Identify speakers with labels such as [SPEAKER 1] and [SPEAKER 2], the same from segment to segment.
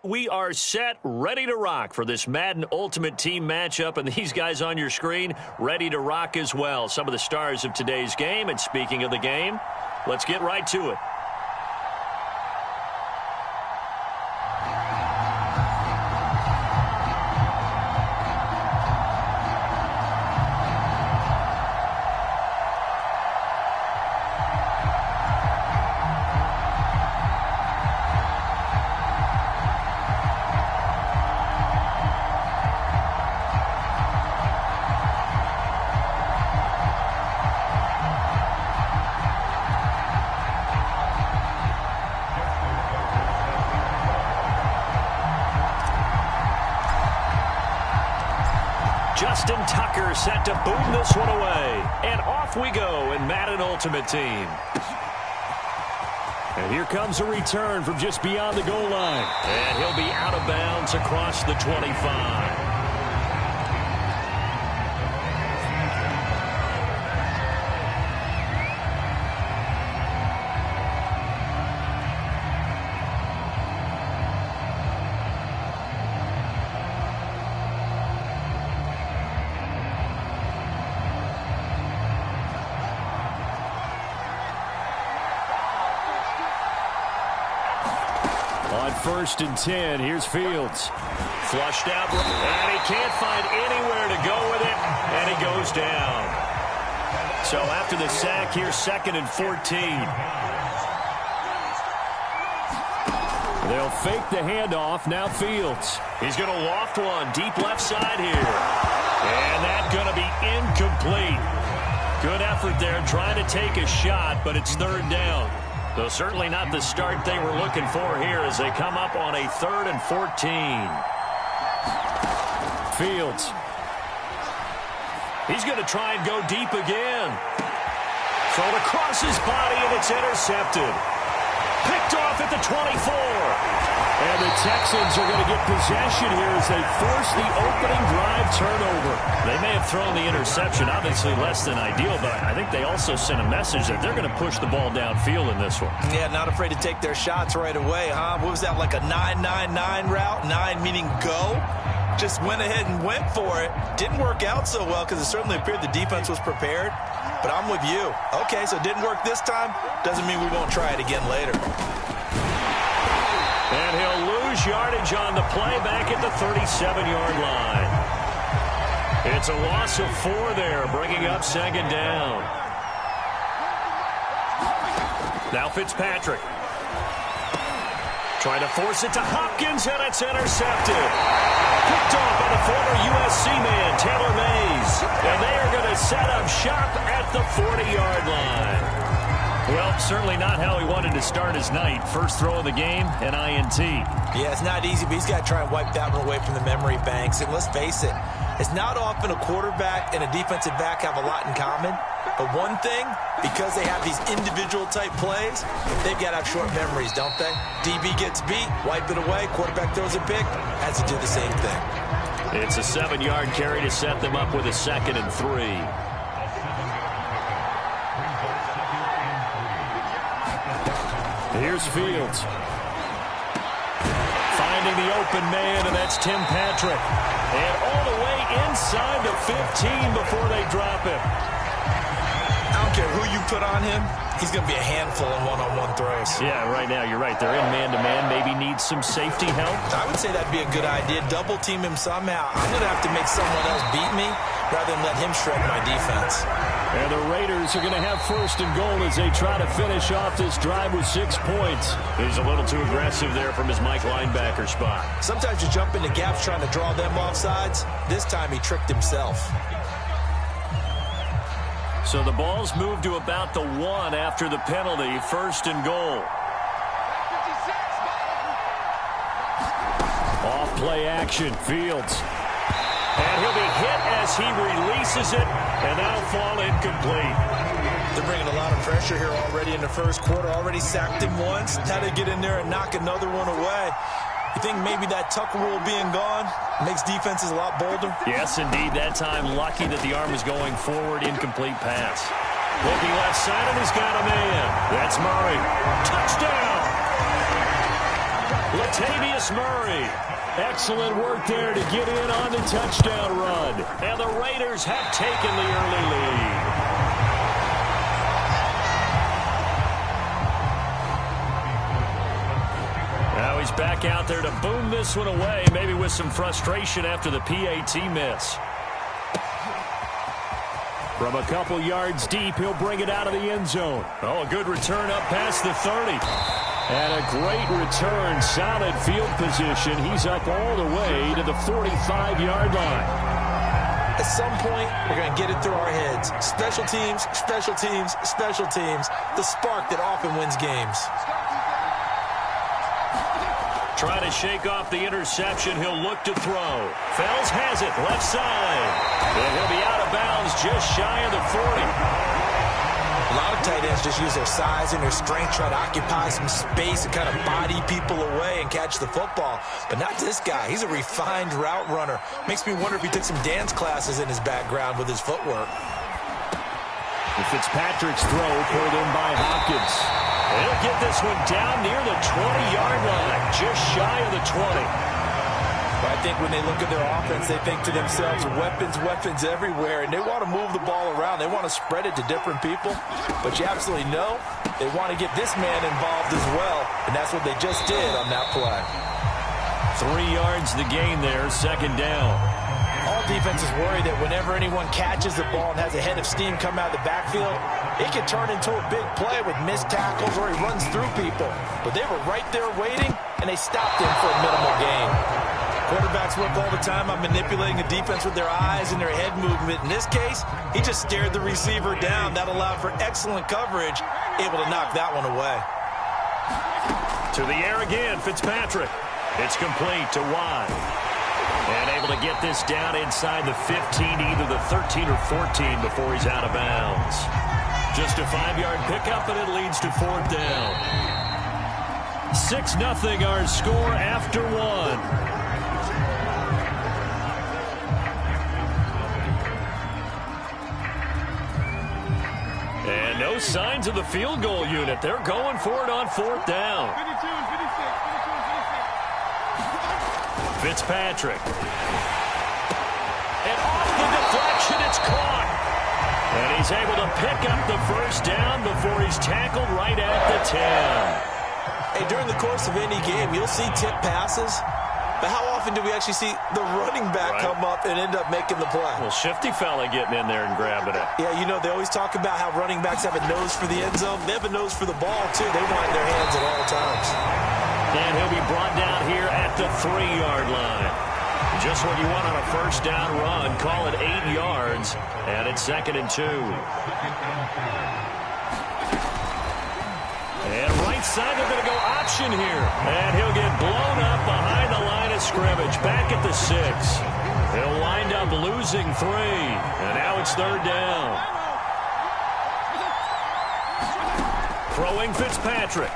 [SPEAKER 1] We are set, ready to rock for this Madden Ultimate Team matchup, and these guys on your screen ready to rock as well. Some of the stars of today's game, and speaking of the game, let's get right to it. Set to boom this one away. And off we go in Madden Ultimate Team.
[SPEAKER 2] And here comes a return from just beyond the goal line.
[SPEAKER 1] And he'll be out of bounds across the 25.
[SPEAKER 2] First and 10. Here's Fields.
[SPEAKER 1] Flushed out, and he can't find anywhere to go with it, and he goes down. So after the sack, here's 2nd and 14.
[SPEAKER 2] They'll fake the handoff. Now Fields.
[SPEAKER 1] He's going to loft one deep left side here. And that's going to be incomplete. Good effort there trying to take a shot, but it's 3rd down. Though certainly not the start they were looking for here as they come up on a 3rd and 14.
[SPEAKER 2] Fields.
[SPEAKER 1] He's going to try and go deep again. Thrown across his body, and it's intercepted. Picked off at the 24.
[SPEAKER 2] And the Texans are going to get possession here as they force the opening drive turnover.
[SPEAKER 1] They may have thrown the interception, obviously less than ideal, but I think they also sent a message that they're going to push the ball downfield in this one.
[SPEAKER 3] Yeah, not afraid to take their shots right away, huh? What was that, like a 9-9-9 route? 9 meaning go? Just went ahead and went for it. Didn't work out so well because it certainly appeared the defense was prepared. But I'm with you. Okay, so it didn't work this time. Doesn't mean we won't try it again later.
[SPEAKER 1] And he'll lose yardage on the play back at the 37-yard line. It's a loss of 4 there, bringing up 2nd down. Now Fitzpatrick. Trying to force it to Hopkins, and it's intercepted. Picked off by the former USC man, Taylor Mays. And they are going to set up shop at the 40-yard line. Well, certainly not how he wanted to start his night. First throw of the game, an INT.
[SPEAKER 3] Yeah, it's not easy, but he's got to try and wipe that one away from the memory banks. And let's face it, it's not often a quarterback and a defensive back have a lot in common. But one thing, because they have these individual type plays, they've got to have short memories, don't they? DB gets beat, wipe it away, quarterback throws a pick, has to do the same thing.
[SPEAKER 1] It's a 7-yard carry to set them up with a 2nd and 3.
[SPEAKER 2] Here's Fields.
[SPEAKER 1] Finding the open man, and that's Tim Patrick. And all the way inside the 15 before they drop him.
[SPEAKER 3] I don't care who you put on him. He's going to be a handful in one-on-one throws.
[SPEAKER 1] Yeah, right now, you're right. They're in man-to-man. Maybe needs some safety help.
[SPEAKER 3] I would say that'd be a good idea. Double team him somehow. I'm going to have to make someone else beat me rather than let him shred my defense.
[SPEAKER 2] And the Raiders are going to have 1st and goal as they try to finish off this drive with 6 points.
[SPEAKER 1] He's a little too aggressive there from his Mike linebacker spot.
[SPEAKER 3] Sometimes you jump into gaps trying to draw them off sides. This time he tricked himself.
[SPEAKER 1] So the ball's moved to about the 1 after the penalty. 1st and goal.
[SPEAKER 2] Off play action. Fields.
[SPEAKER 1] And he'll be hit as he releases it, and that'll fall incomplete.
[SPEAKER 3] They're bringing a lot of pressure here already in the first quarter. Already sacked him once. Now they get in there and knock another one away. You think maybe that Tucker rule being gone makes defenses a lot bolder?
[SPEAKER 1] Yes, indeed. That time, lucky that the arm was going forward. Incomplete pass. Looking left side, and he's got a man. That's Murray. Touchdown!
[SPEAKER 2] Latavius Murray. Excellent work there to get in on the touchdown run.
[SPEAKER 1] And the Raiders have taken the early lead. Now he's back out there to boom this one away, maybe with some frustration after the PAT miss. From a couple yards deep, he'll bring it out of the end zone. Oh, a good return up past the 30. And a great return, solid field position. He's up all the way to the 45-yard line.
[SPEAKER 3] At some point, we're going to get it through our heads. Special teams, special teams, special teams. The spark that often wins games.
[SPEAKER 1] Trying to shake off the interception. He'll look to throw. Fells has it, left side. And he'll be out of bounds just shy of the 40.
[SPEAKER 3] A lot of tight ends just use their size and their strength, try to occupy some space and kind of body people away and catch the football. But not this guy. He's a refined route runner. Makes me wonder if he took some dance classes in his background with his footwork.
[SPEAKER 2] Fitzpatrick's throw pulled in by Hopkins.
[SPEAKER 1] He'll get this one down near the 20-yard line, just shy of the 20.
[SPEAKER 3] I think when they look at their offense, they think to themselves, weapons, weapons everywhere, and they want to move the ball around. They want to spread it to different people, but you absolutely know they want to get this man involved as well, and that's what they just did on that play.
[SPEAKER 1] 3 yards the gain there, second down.
[SPEAKER 3] All defenses worry that whenever anyone catches the ball and has a head of steam come out of the backfield, it can turn into a big play with missed tackles or he runs through people. But they were right there waiting, and they stopped him for a minimal gain. Quarterbacks work all the time on manipulating a defense with their eyes and their head movement. In this case, he just stared the receiver down. That allowed for excellent coverage, able to knock that one away.
[SPEAKER 1] To the air again, Fitzpatrick. It's complete to Watt. And able to get this down inside the 15, either the 13 or 14 before he's out of bounds. Just a 5-yard pickup, and it leads to fourth down. 6-0 our score after one. And no signs of the field goal unit. They're going for it on fourth down. Fitzpatrick. And off the deflection, it's caught. And he's able to pick up the first down before he's tackled right at the 10.
[SPEAKER 3] Hey, during the course of any game, you'll see tip passes. But how often do we actually see the running back come up and end up making the play?
[SPEAKER 1] Well, shifty fella getting in there and grabbing it.
[SPEAKER 3] Yeah, you know, they always talk about how running backs have a nose for the end zone. They have a nose for the ball, too. They want it in their hands at all times.
[SPEAKER 1] And he'll be brought down here at the 3-yard line. Just what you want on a first down run. Call it 8 yards. And it's 2nd and 2. And right side, they're going to go option here. And he'll get blown up behind the line of scrimmage. Back at the 6. He'll wind up losing 3. And now it's 3rd down. Throwing Fitzpatrick.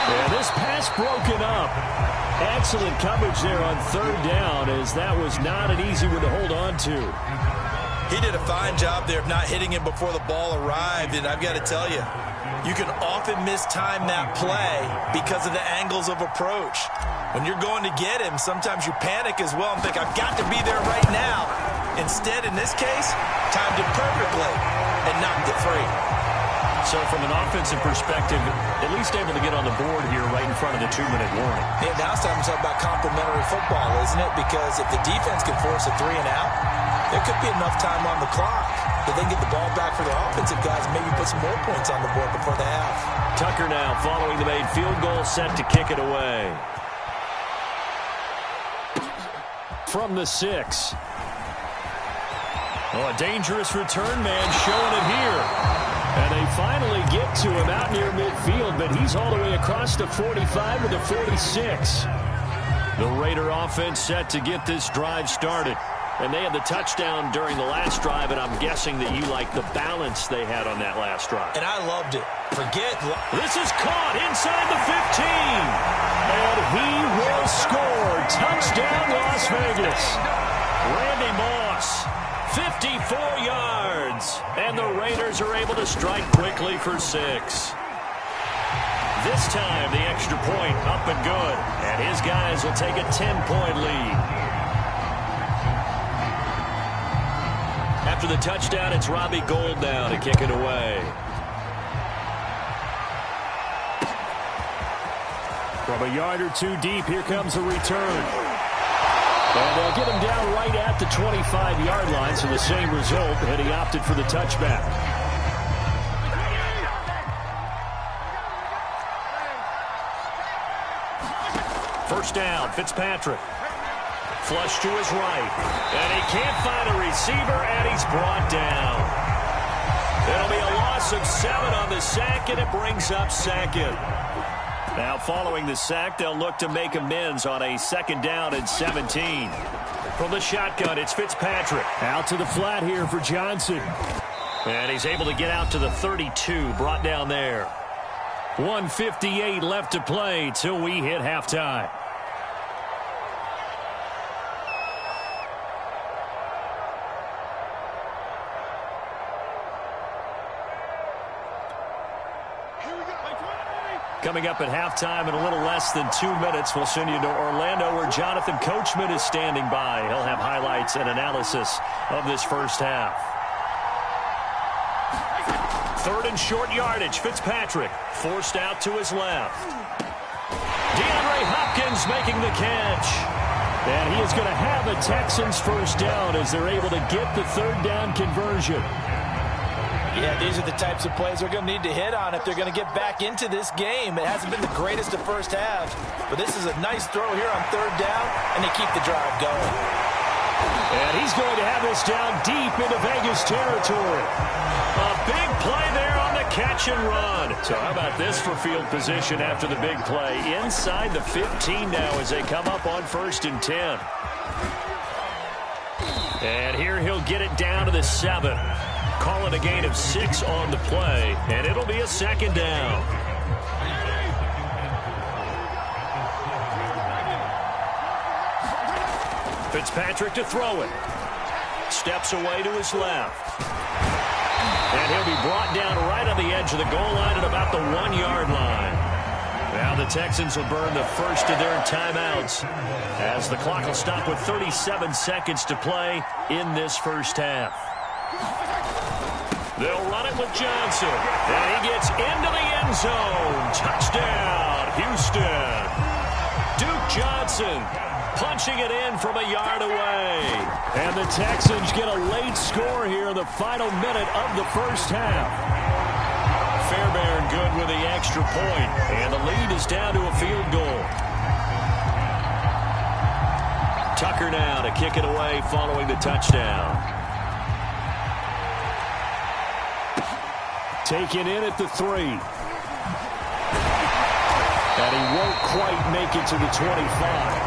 [SPEAKER 1] And this pass broken up. Excellent coverage there on 3rd down, as that was not an easy one to hold on to.
[SPEAKER 3] He did a fine job there of not hitting him before the ball arrived. And I've got to tell you, you can often mistime that play because of the angles of approach. When you're going to get him, sometimes you panic as well and think, I've got to be there right now. Instead, in this case, timed it perfectly and knocked it free.
[SPEAKER 1] So from an offensive perspective, at least able to get on the board here right in front of the 2-minute warning.
[SPEAKER 3] Yeah, now it's time to talk about complementary football, isn't it? Because if the defense can force a 3 and out, there could be enough time on the clock that they can get the ball back for their offensive guys and maybe put some more points on the board before the half.
[SPEAKER 1] Tucker now following the made field goal, set to kick it away. From the 6. Oh, a dangerous return man showing it here. And they finally get to him out near midfield, but he's all the way across the 45 to the 46. The Raider offense set to get this drive started. And they had the touchdown during the last drive, and I'm guessing that you like the balance they had on that last drive.
[SPEAKER 3] And I loved it.
[SPEAKER 1] This is caught inside the 15. And he will score. Touchdown, Las Vegas. Randy Moss, 54 yards. And the Raiders are able to strike quickly for 6.
[SPEAKER 2] This time, the extra point up and good. And his guys will take a 10-point lead. After the touchdown, it's Robbie Gould now to kick it away. From a yard or two deep, here comes a return. And they'll get him down right at the 25-yard line, so the same result, and he opted for the touchback. First down, Fitzpatrick. Flush to his right. And he can't find a receiver, and he's brought down. It'll be a loss of 7 on the sack, and it brings up second. Now following the sack, they'll look to make amends on a 2nd down and 17. From the shotgun, it's Fitzpatrick. Out to the flat here for Johnson. And he's able to get out to the 32, brought down there. 1:58 left to play till we hit halftime. Coming up at halftime in a little less than 2 minutes, we'll send you to Orlando where Jonathan Coachman is standing by. He'll have highlights and analysis of this first half. 3rd and short yardage. Fitzpatrick forced out to his left. DeAndre Hopkins making the catch. And he is going to have a Texans first down as they're able to get the 3rd down conversion.
[SPEAKER 3] Yeah, these are the types of plays they're going to need to hit on if they're going to get back into this game. It hasn't been the greatest of first halves, but this is a nice throw here on 3rd down, and they keep the drive going.
[SPEAKER 2] And he's going to have this down deep into Vegas territory. A big play there on the catch and run. So how about this for field position after the big play? Inside the 15 now as they come up on 1st and 10. And here he'll get it down to the 7. Call it a gain of 6 on the play, and it'll be a 2nd down. Fitzpatrick to throw it. Steps away to his left. And he'll be brought down right on the edge of the goal line at about the 1-yard line. Now the Texans will burn the first of their timeouts as the clock will stop with 37 seconds to play in this first half. They'll run it with Johnson. And he gets into the end zone. Touchdown, Houston. Duke Johnson punching it in from a yard away. And the Texans get a late score here in the final minute of the first half. Fairbairn good with the extra point. And the lead is down to a field goal. Tucker now to kick it away following the touchdown. Taken in at the 3. And he won't quite make it to the 25.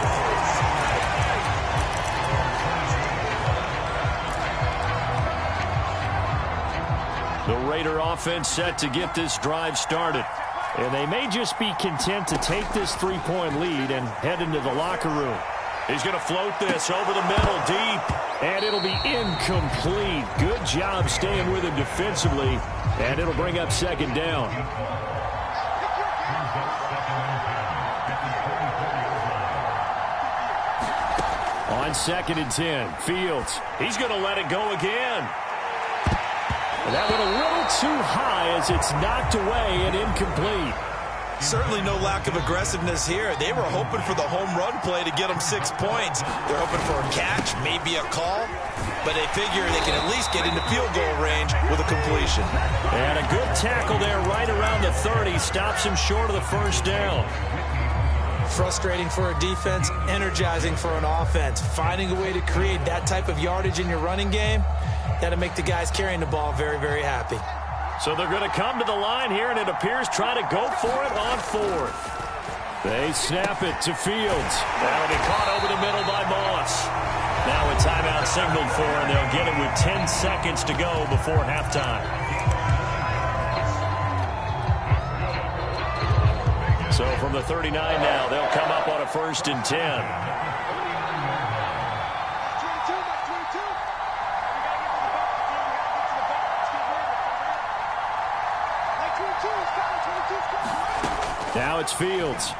[SPEAKER 2] The Raider offense set to get this drive started. And they may just be content to take this 3-point lead and head into the locker room. He's going to float this over the middle deep. And it'll be incomplete. Good job staying with him defensively. And it'll bring up 2nd down. On 2nd and 10, Fields. He's going to let it go again. And that went a little too high as it's knocked away and incomplete.
[SPEAKER 3] Certainly no lack of aggressiveness here. They were hoping for the home run play to get them 6 points. They're hoping for a catch, maybe a call. But they figure they can at least get into field goal range with a completion.
[SPEAKER 2] And a good tackle there right around the 30. Stops him short of the first down.
[SPEAKER 3] Frustrating for a defense, energizing for an offense. Finding a way to create that type of yardage in your running game, that'll make the guys carrying the ball very, very happy.
[SPEAKER 2] So they're going to come to the line here, and it appears try to go for it on 4th. They snap it to Fields. That'll be caught over the middle by Moss. Now a timeout signaled for, and they'll get it with 10 seconds to go before halftime. So from the 39 now, they'll come up on a 1st and 10. Now it's Fields.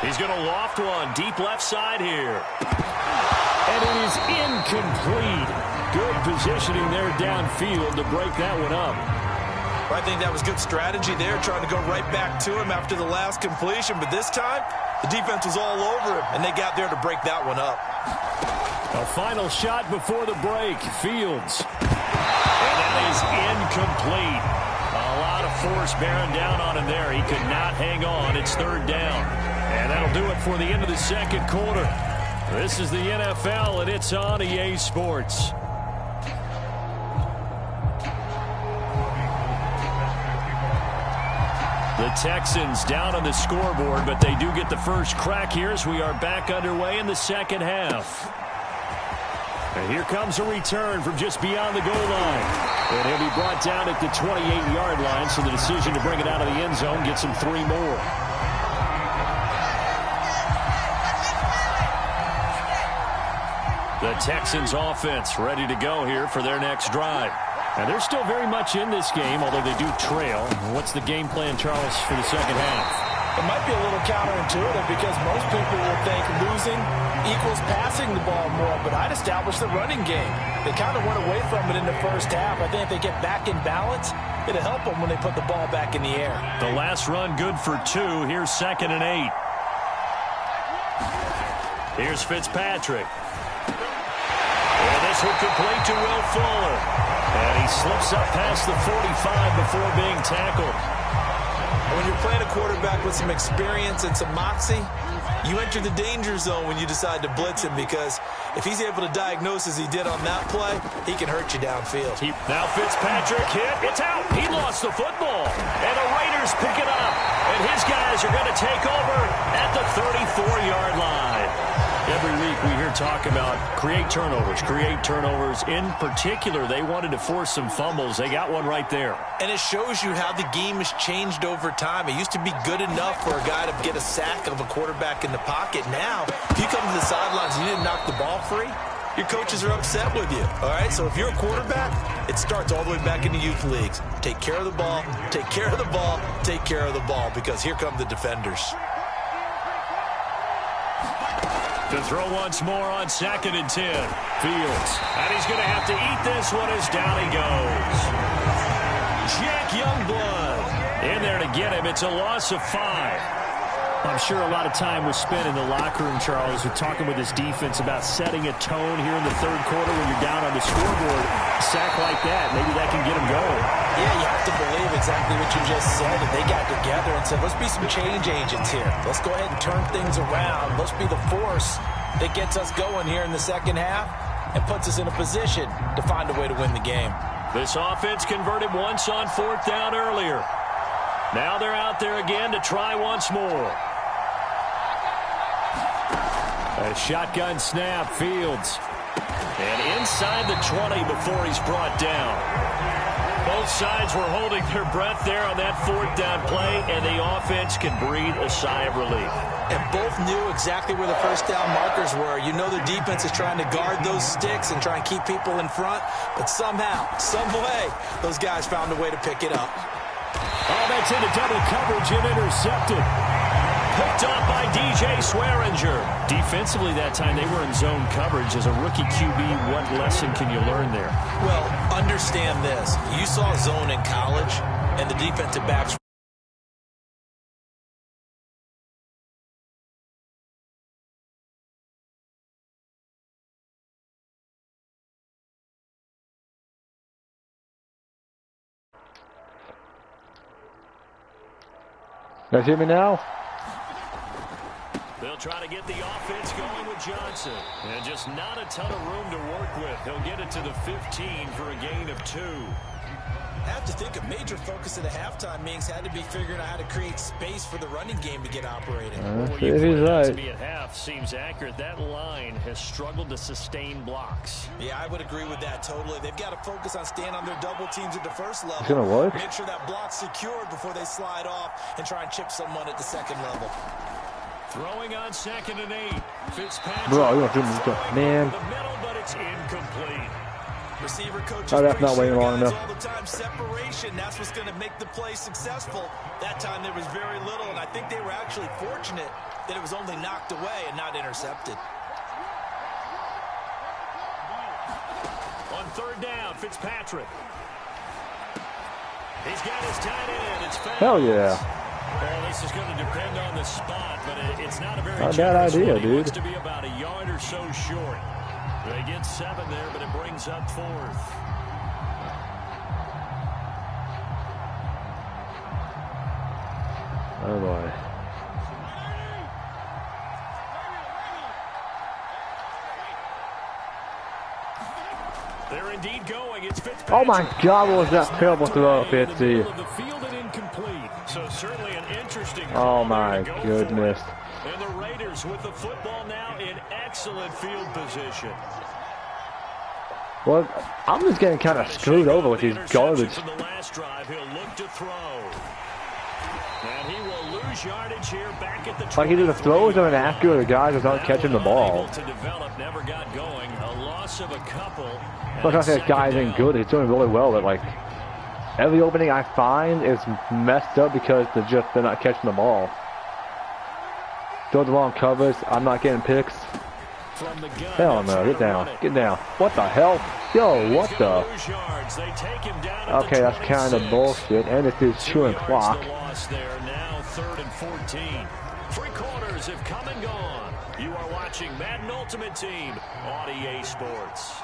[SPEAKER 2] He's going to loft one deep left side here. And it is incomplete. Good positioning there downfield to break that one up.
[SPEAKER 3] I think that was good strategy there, trying to go right back to him after the last completion. But this time, the defense was all over him, and they got there to break that one up.
[SPEAKER 2] A final shot before the break. Fields. And that is incomplete. A lot of force bearing down on him there. He could not hang on. It's third down. And that'll do it for the end of the second quarter. This is the NFL, and it's on EA Sports. The Texans down on the scoreboard, but they do get the first crack here as we are back underway in the second half. And here comes a return from just beyond the goal line. And he'll be brought down at the 28-yard line, so the decision to bring it out of the end zone gets him 3 more. The Texans offense ready to go here for their next drive. And they're still very much in this game, although they do trail. What's the game plan, Charles, for the second half?
[SPEAKER 3] It might be a little counterintuitive because most people will think losing equals passing the ball more, but I'd establish the running game. They kind of went away from it in the first half. I think if they get back in balance, it'll help them when they put the ball back in the air.
[SPEAKER 2] The last run good for 2. Here's 2nd and 8. Here's Fitzpatrick. And this will complete to Will Fuller. And he slips up past the 45 before being tackled.
[SPEAKER 3] When you're playing a quarterback with some experience and some moxie, you enter the danger zone when you decide to blitz him, because if he's able to diagnose as he did on that play, he can hurt you downfield.
[SPEAKER 2] Now Fitzpatrick hit. It's out. He lost the football. And the Raiders pick it up. And his guys are going to take over at the 34-yard line. Every week we hear talk about create turnovers. In particular, they wanted to force some fumbles. They got one right there.
[SPEAKER 3] And it shows you how the game has changed over time. It used to be good enough for a guy to get a sack of a quarterback in the pocket. Now, if you come to the sidelines and you didn't knock the ball free, your coaches are upset with you. All right, so if you're a quarterback, it starts all the way back in the youth leagues. Take care of the ball, take care of the ball, take care of the ball, because here come the defenders.
[SPEAKER 2] To throw once more on 2nd and 10. Fields. And he's going to have to eat this one as down he goes. Jack Youngblood in there to get him. It's a loss of 5. I'm sure a lot of time was spent in the locker room, Charles, with talking with his defense about setting a tone here in the third quarter when you're down on the scoreboard. A sack like that, maybe that can get him going.
[SPEAKER 3] Yeah, you have to believe exactly what you just said. And they got together and said, let's be some change agents here. Let's go ahead and turn things around. Let's be the force that gets us going here in the second half and puts us in a position to find a way to win the game.
[SPEAKER 2] This offense converted once on 4th down earlier. Now they're out there again to try once more. A shotgun snap, Fields. And inside the 20 before he's brought down. Both sides were holding their breath there on that 4th down play, and the offense can breathe a sigh of relief.
[SPEAKER 3] And both knew exactly where the first down markers were. You know the defense is trying to guard those sticks and try and keep people in front, but somehow, some way, those guys found a way to pick it up.
[SPEAKER 2] Oh, that's into double coverage and intercepted. Picked off by DJ Swearinger. Defensively that time, they were in zone coverage. As a rookie QB, what lesson can you learn there?
[SPEAKER 3] Well, understand this. You saw zone in college, and the defensive backs.
[SPEAKER 4] Guys hear me now?
[SPEAKER 2] They'll try to get the offense going with Johnson. And just not a ton of room to work with. He'll get it to the 15 for a gain of 2.
[SPEAKER 3] I have to think a major focus at the halftime meetings had to be figuring out how to create space for the running game to get operating.
[SPEAKER 2] Well, you put that to be at half seems accurate. That line has struggled to sustain blocks.
[SPEAKER 3] Yeah, I would agree with that totally. They've got to focus on staying on their double teams at the first level.
[SPEAKER 4] It's gonna work.
[SPEAKER 3] Make sure that block's secured before they slide off and try and chip someone at the second level.
[SPEAKER 2] Throwing on 2nd and 8. Fitzpatrick.
[SPEAKER 4] Bro, you don't do me, man.
[SPEAKER 2] The middle, but it's incomplete.
[SPEAKER 3] Receiver coaches
[SPEAKER 4] Oh, that's not waiting long enough.
[SPEAKER 3] all the time. Separation, that's what's going to make the play successful. That time there was very little, and I think they were actually fortunate that it was only knocked away and not intercepted.
[SPEAKER 2] On third down, Fitzpatrick. He's got his tight end. It's fouled.
[SPEAKER 4] Hell yeah.
[SPEAKER 2] Well, this is going to depend on the spot, but it's not a very
[SPEAKER 4] Not a bad idea,
[SPEAKER 2] one. He
[SPEAKER 4] dude.
[SPEAKER 2] wants to be about a yard or so short. They get 7 there, but it brings up 4th.
[SPEAKER 4] Oh boy.
[SPEAKER 2] They're indeed going. It's Fitzpatrick.
[SPEAKER 4] Oh my God, what was that terrible throw, Fitzy?
[SPEAKER 2] So certainly an interesting.
[SPEAKER 4] Oh my goodness.
[SPEAKER 2] And the Raiders with the football now in excellent field position.
[SPEAKER 4] Well, I'm just getting kind of screwed over with these garbage.
[SPEAKER 2] From the last drive, he'll look to throw. And he will lose yardage here back at the
[SPEAKER 4] Like either the throws are inaccurate or the guys just aren't catching the ball.
[SPEAKER 2] To develop, never got going. A loss of a couple.
[SPEAKER 4] It's not that guy isn't good. He's doing really well, but like every opening I find is messed up because they're not catching the ball. Throw the wrong covers. I'm not getting picks. Hell no, get down. Get down. What the hell? Yo, what the? Okay, that's kind of bullshit. And this dude's chewing clock.
[SPEAKER 2] Now 3rd and 14. 3 quarters have come and gone. You are watching Madden Ultimate Team on EA Sports.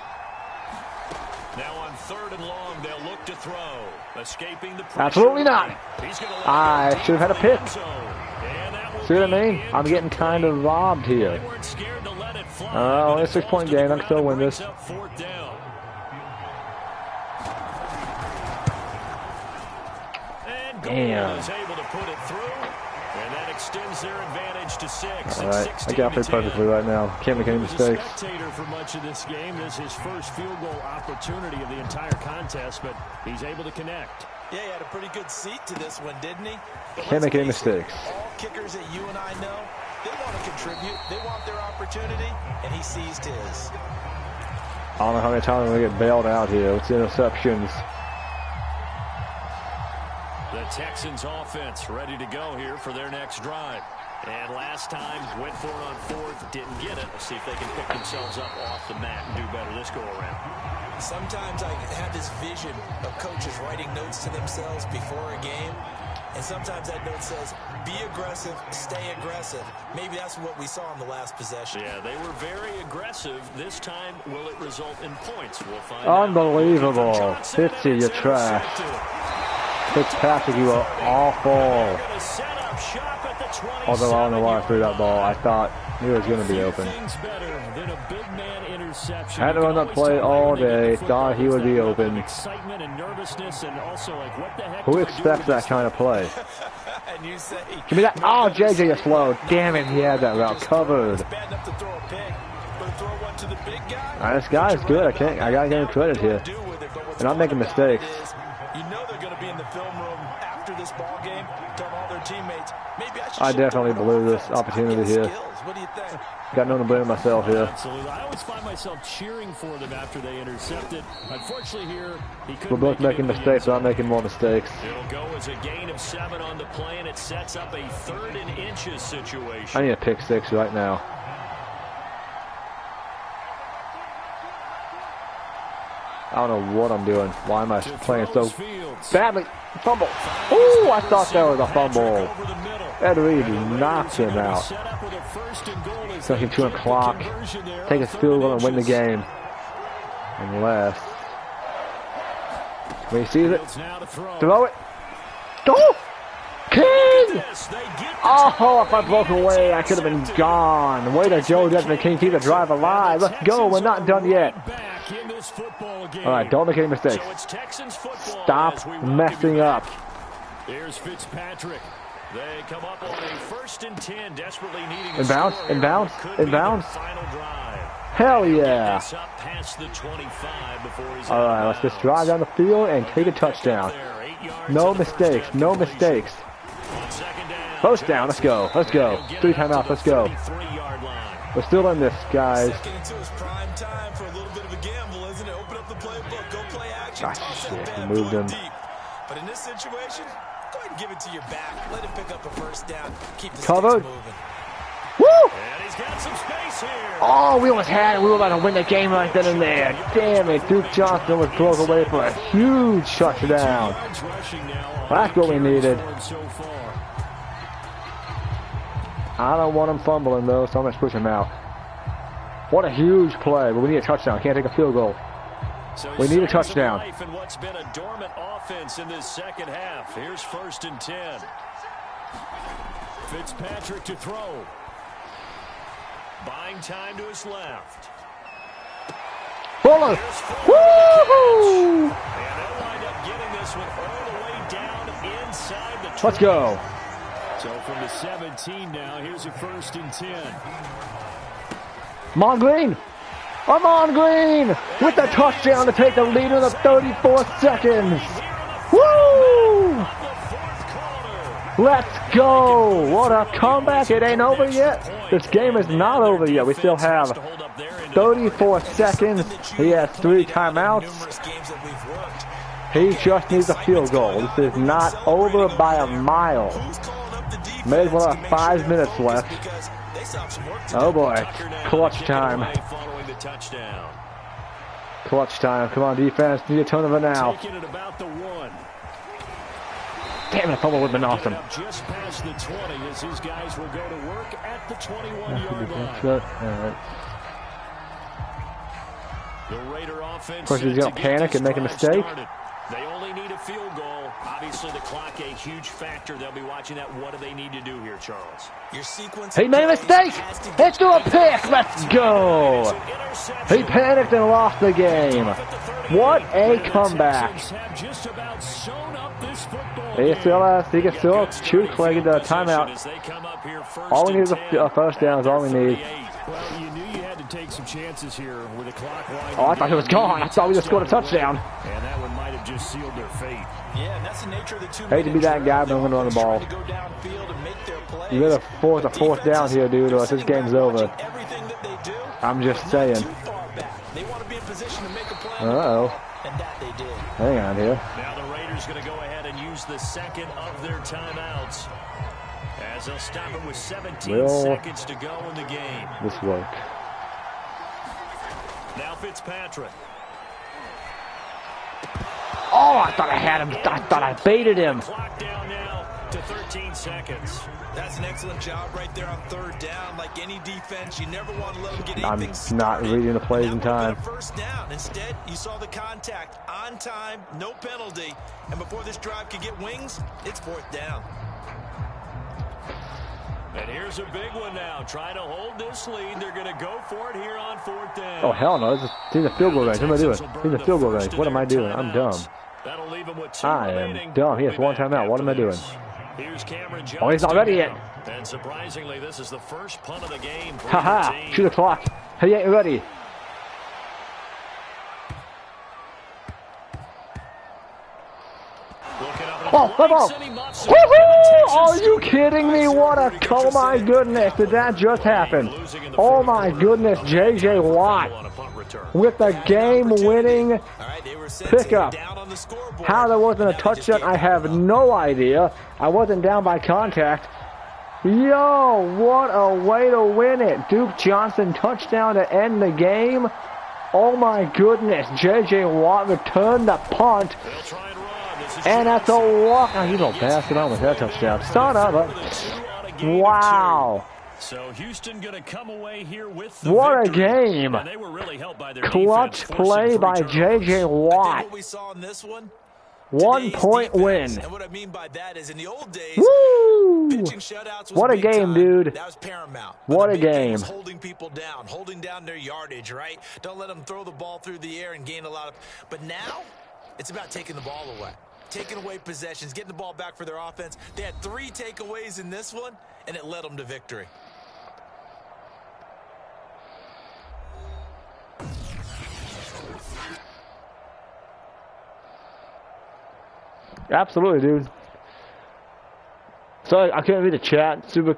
[SPEAKER 2] Now on 3rd and long, they'll look to throw. Escaping the pressure.
[SPEAKER 4] Absolutely not. I should have had a pick. See what I mean? I'm getting kind of robbed here. Oh, it's a 6-point game. I can still win this. Damn.
[SPEAKER 2] And that extends their advantage to 6.
[SPEAKER 4] Alright, I got to play perfectly right now. Can't make any mistakes.
[SPEAKER 2] Spectator for much of this game. This is his first field goal opportunity of the entire contest, but he's able to connect.
[SPEAKER 3] Yeah, he had a pretty good seat to this one, didn't he?
[SPEAKER 4] Can't make any mistakes.
[SPEAKER 3] All kickers that you and I know, they want to contribute. They want their opportunity, and he seized his.
[SPEAKER 4] I don't know how many times we get bailed out here. It's interceptions.
[SPEAKER 2] The Texans offense ready to go here for their next drive. And last time, went for it on 4th, didn't get it. Let's see if they can pick themselves up off the mat and do better this go-around.
[SPEAKER 3] Sometimes I have this vision of coaches writing notes to themselves before a game. And sometimes that note says, be aggressive, stay aggressive. Maybe that's what we saw in the last possession.
[SPEAKER 2] Yeah, they were very aggressive. This time, will it result in points? We'll find
[SPEAKER 4] Unbelievable.
[SPEAKER 2] out.
[SPEAKER 4] Fitzy, you're trash. Fitzpatrick, you are awful. Although I don't know why I threw that ball. I thought he was going to be open. Had to run that play all day. Thought he would be open. Who expects that kind of play? Give me that. Oh, JJ, you're slow. Damn it, he had that route covered. This guy's good. I gotta give him credit here. And I'm making mistakes.
[SPEAKER 3] You know they're going to be in the film room after this ball game, telling all their teammates, maybe
[SPEAKER 4] I definitely blew this opportunity here.
[SPEAKER 3] What do you think?
[SPEAKER 4] Got no one to blame myself here.
[SPEAKER 2] Absolutely. I always find myself cheering for them after they intercepted. Unfortunately here, he couldn't.
[SPEAKER 4] We're both making mistakes, so I'm making more mistakes.
[SPEAKER 2] It'll go as a gain of 7 on the play, and it sets up a 3rd and inches situation.
[SPEAKER 4] I need a pick 6 right now. I don't know what I'm doing. Why am I playing so badly? Fumble. Ooh, I thought that was a fumble. Ed Reed knocked him out. Second 2 o'clock. Take a field goal and win the game. Unless. When he sees it, throw it. Go! King! Oh, if I broke away, I could have been gone. Way to Joe Desmond King, keep the drive alive. Let's go. We're not done yet. All right, don't make any mistakes. Stop messing up.
[SPEAKER 2] Here's Fitzpatrick. They come up on a 1st and 10, desperately needing a
[SPEAKER 4] inbounds,
[SPEAKER 2] score.
[SPEAKER 4] inbounds, inbounds.
[SPEAKER 2] Final drive.
[SPEAKER 4] Hell yeah.
[SPEAKER 2] Up past the 25 before he's
[SPEAKER 4] all right, let's just drive down the field and take a touchdown. No mistakes, no mistakes. First down, let's go, let's go. 3 timeouts, let's go. We're still in this, guys.
[SPEAKER 3] Second into his prime time for a little bit of a gamble, isn't it? Open up the playbook.
[SPEAKER 4] shit, he moved him.
[SPEAKER 3] But in this situation, go ahead and give it to your back. Let him pick up a first down. Keep the
[SPEAKER 4] Covered.
[SPEAKER 3] sticks moving.
[SPEAKER 4] Woo!
[SPEAKER 1] And he's got some space here.
[SPEAKER 4] Oh, we almost had it. We were about to win the game right then and there. Damn it. Duke Johnson was broke away for a huge touchdown. That's what we needed. I don't want him fumbling, though, so I'm going to push him out. What a huge play, but we need a touchdown. Can't take a field goal. We need a touchdown.
[SPEAKER 1] And what's been a dormant offense in this second half. Here's 1st and 10. Fitzpatrick to throw. Buying time to his left.
[SPEAKER 4] Fuller. Woo-hoo!
[SPEAKER 1] And they'll wind up getting this one all the way down inside the 20.
[SPEAKER 4] Let's go.
[SPEAKER 1] So from the 17 now, here's a 1st and 10.
[SPEAKER 4] Amon Green. Amon Green with the touchdown to take the lead in the 34 seconds. Woo! Let's go. What a comeback. It ain't over yet. This game is not over yet. We still have 34 seconds. He has 3 timeouts. He just needs a field goal. This is not over by a mile. May as well have 5 minutes left. Oh boy. Clutch time. Clutch time. Come on, defense. Need a turnover now. Damn it, fumble would have been awesome.
[SPEAKER 1] Just past the 20 as his guys will go to work at the 21-yard line. The Raider offense.
[SPEAKER 4] Of course, he's going to panic and make a mistake.
[SPEAKER 1] They only need a field goal. Obviously, the clock a huge factor. They'll be watching that. What do they need to do here, Charles?
[SPEAKER 3] Your sequence.
[SPEAKER 4] He made a mistake. Let's do a pick. Let's go. He panicked and lost the game. What a comeback. He can still shoot Clay the timeout. All we need is a first down is all we need.
[SPEAKER 1] Well, you knew you had to take some chances here with the clock winding.
[SPEAKER 4] Oh, I thought he was gone. I thought we just scored a touchdown.
[SPEAKER 1] And that one might have just sealed their fate.
[SPEAKER 3] Yeah, and that's the nature of the 2
[SPEAKER 4] Hate to be that guy, but I'm going to run the ball. You got to force a 4th down here, dude, or this game's over. I'm just saying. Uh-oh. Hang on here.
[SPEAKER 1] Now the Raiders going to go ahead and use the second of their timeouts. As they'll stop it with 17 seconds to go in the game.
[SPEAKER 4] This work.
[SPEAKER 1] Now Fitzpatrick.
[SPEAKER 4] Oh, I thought I had him. I thought I baited him.
[SPEAKER 1] Clock down now to 13 seconds.
[SPEAKER 3] That's an excellent job right there on 3rd down. Like any defense, you never want to let them get
[SPEAKER 4] I'm
[SPEAKER 3] anything started.
[SPEAKER 4] not reading the plays in time.
[SPEAKER 3] First down. Instead, you saw the contact on time, no penalty. And before this drive could get wings, it's 4th down.
[SPEAKER 1] And here's a big one now. Trying to hold this lead. They're going to go for it here on 4th down.
[SPEAKER 4] Oh, hell no. This is a field goal range. What am I doing? He's a field goal range. What am I doing? I'm dumb.
[SPEAKER 1] That'll leave him with 2
[SPEAKER 4] I
[SPEAKER 1] remaining.
[SPEAKER 4] am dumb. He has 1 timeout. What am I doing?
[SPEAKER 1] Here's Cameron
[SPEAKER 4] Oh, he's not ready yet.
[SPEAKER 1] And surprisingly, this is the first punt of the game.
[SPEAKER 4] Haha. Shoot the clock. He ain't ready. Oh, come on. Woohoo! Are you kidding me? What a, oh my goodness, did that just happen? Oh my goodness, J.J. Watt with the game-winning pickup. How there wasn't a touchdown, I have no idea. I wasn't down by contact. Yo, what a way to win it. Duke Johnson touchdown to end the game. Oh my goodness, J.J. Watt returned the punt. And that's a walk. Oh, you don't pass it on with that touchdown. Son of a. Wow.
[SPEAKER 1] So Houston going to come away here with the
[SPEAKER 4] what
[SPEAKER 1] victory.
[SPEAKER 4] A game.
[SPEAKER 1] And they were really helped by their
[SPEAKER 4] clutch
[SPEAKER 1] defense,
[SPEAKER 4] play by J.J. Watt.
[SPEAKER 3] What we saw in this one,
[SPEAKER 4] 1 point win.
[SPEAKER 3] And what I mean by that is in the old days,
[SPEAKER 4] woo!
[SPEAKER 3] pitching shutouts was
[SPEAKER 4] what a game,
[SPEAKER 3] time.
[SPEAKER 4] dude.
[SPEAKER 3] That was paramount.
[SPEAKER 4] What a game.
[SPEAKER 3] Holding people down, holding down their yardage, right? Don't let them throw the ball through the air and gain a lot of. But now, it's about taking the ball away. Taking away possessions, getting the ball back for their offense. They had 3 takeaways in this one, and it led them to victory.
[SPEAKER 4] Absolutely, dude. Sorry, I couldn't read the chat super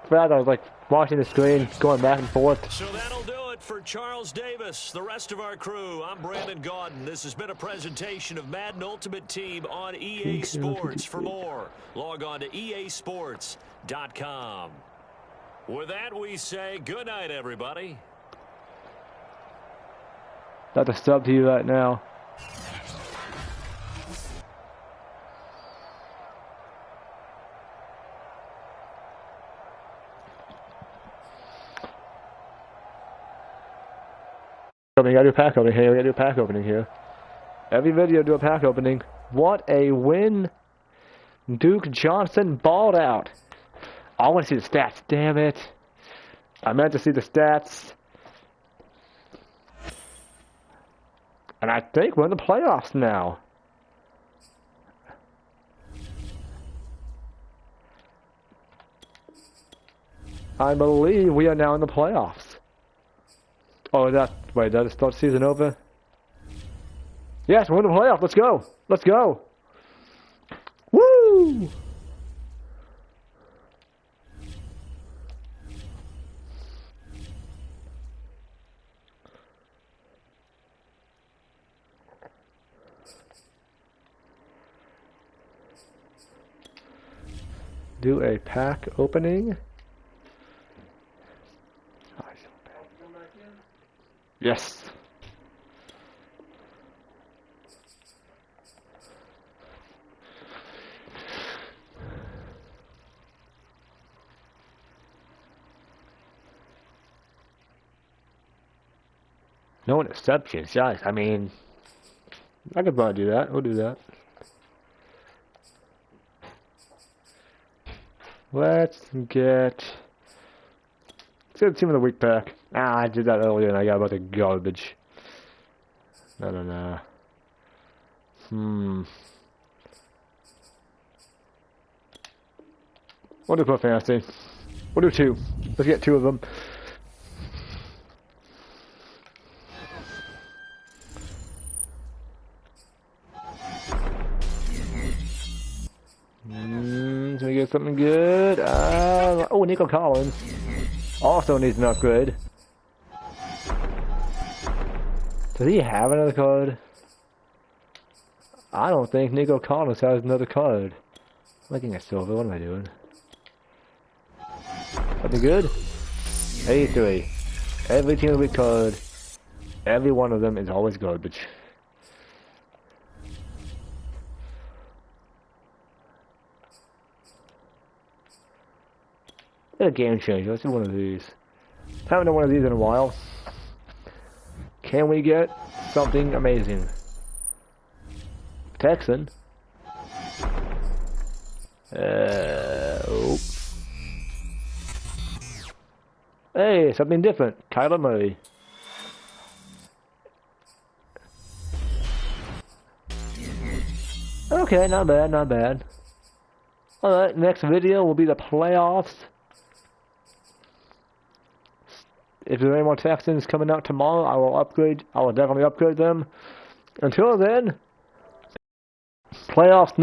[SPEAKER 4] fast. I was like watching the screen, going back and forth.
[SPEAKER 1] So that'll do it For Charles Davis, the rest of our crew, I'm Brandon Gaudin. This has been a presentation of Madden Ultimate Team on EA Sports. For more, log on to easports.com. With that, we say good night, everybody.
[SPEAKER 4] About to sub to you right now. We gotta do a pack opening here. We gotta do a pack opening here. Every video do a pack opening. What a win! Duke Johnson balled out. I want to see the stats. Damn it! I meant to see the stats. And I think we're in the playoffs now. I believe we are now in the playoffs. Oh, wait, did I start season over? Yes, we're in the playoffs. Let's go. Let's go. Woo! Do a pack opening. Yes. No interceptions, guys. I mean, I could probably do that. We'll do that. Let's get the team of the week pack. Ah, I did that earlier and I got about the garbage. No. We'll do Pro Fantasy. We'll do 2. Let's get 2 of them. Can we get something good? Oh, Nico Collins also needs an upgrade. Does he have another card? I don't think Nico Collins has another card. Looking at silver, what am I doing? Something good? 83. Every team with card, every one of them is always garbage. A game changer. Let's do one of these. Haven't done one of these in a while. Can we get something amazing? Texan. Oh. Hey, something different. Kyler Murray. Okay, not bad, not bad. Alright, next video will be the playoffs. If there are any more Texans coming out tomorrow, I will definitely upgrade them. Until then, playoffs next.